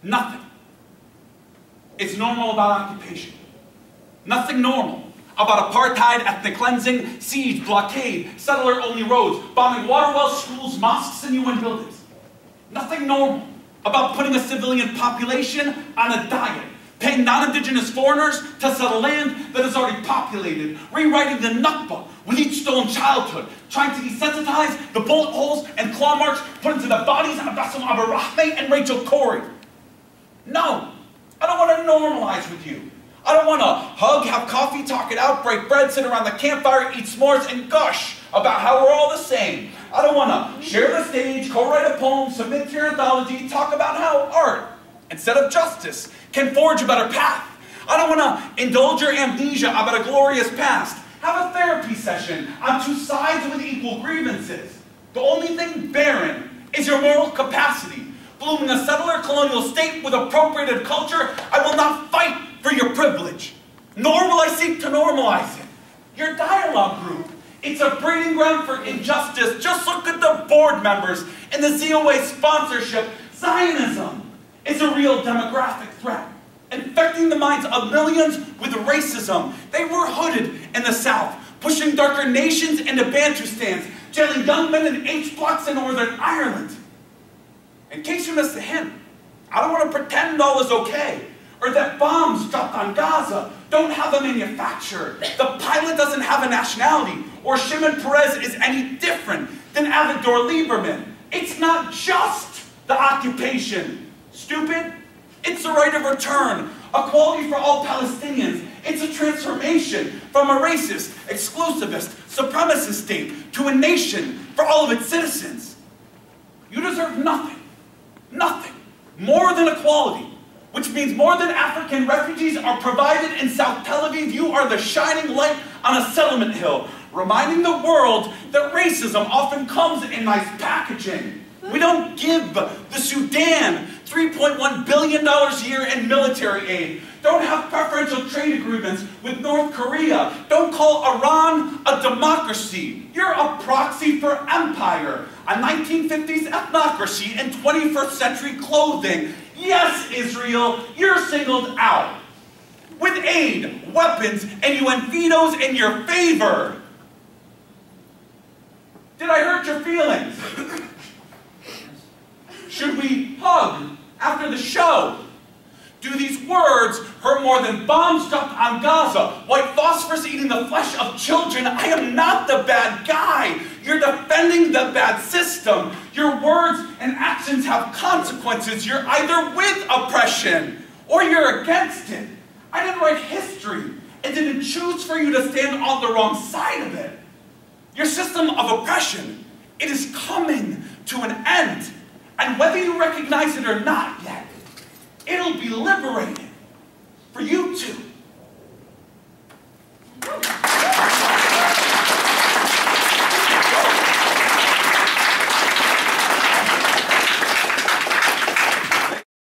Nothing is normal about occupation. Nothing normal about apartheid, ethnic cleansing, siege, blockade, settler-only roads, bombing water wells, schools, mosques, and UN buildings. Nothing normal about putting a civilian population on a diet, paying non-indigenous foreigners to settle land that is already populated, rewriting the Nakba with each stolen childhood, trying to desensitize the bullet holes and claw marks put into the bodies of Bassem Abu Rahme and Rachel Corrie. No, I don't want to normalize with you. I don't want to hug, have coffee, talk it out, break bread, sit around the campfire, eat s'mores, and gush about how we're all the same. I don't want to share the stage, co-write a poem, submit to your anthology, talk about how art, instead of justice, can forge a better path. I don't want to indulge your amnesia about a glorious past. Have a therapy session on two sides with equal grievances. The only thing barren is your moral capacity. Blooming a settler colonial state with appropriated culture, I will not fight for your privilege, nor will I seek to normalize it. Your dialogue group, it's a breeding ground for injustice. Just look at the board members and the ZOA sponsorship. Zionism is a real demographic threat, infecting the minds of millions with racism. They were hooded in the South, pushing darker nations into Bantustans, jailing young men in H-blocks in Northern Ireland. In case you missed the hint, I don't want to pretend all is okay, or that bombs dropped on Gaza don't have a manufacturer, the pilot doesn't have a nationality, or Shimon Peres is any different than Avigdor Lieberman. It's not just the occupation. Stupid? It's the right of return, equality for all Palestinians. It's a transformation from a racist, exclusivist, supremacist state to a nation for all of its citizens. You deserve nothing. Nothing more than equality, which means more than African refugees are provided in South Tel Aviv. You are the shining light on a settlement hill, reminding the world that racism often comes in nice packaging. We don't give the Sudan $3.1 billion a year in military aid. Don't have preferential trade agreements with North Korea. Don't call Iran a democracy. You're a proxy for empire, a 1950s ethnocracy in 21st century clothing. Yes, Israel, you're singled out. With aid, weapons, and UN vetoes in your favor. Did I hurt your feelings? Should we hug after the show? Do these words hurt more than bombs dropped on Gaza? White phosphorus eating the flesh of children? I am not the bad guy. You're defending the bad system. Your words and actions have consequences. You're either with oppression or you're against it. I didn't write history and didn't choose for you to stand on the wrong side of it. Your system of oppression, it is coming to an end. And whether you recognize it or not yet, it'll be liberating for you too.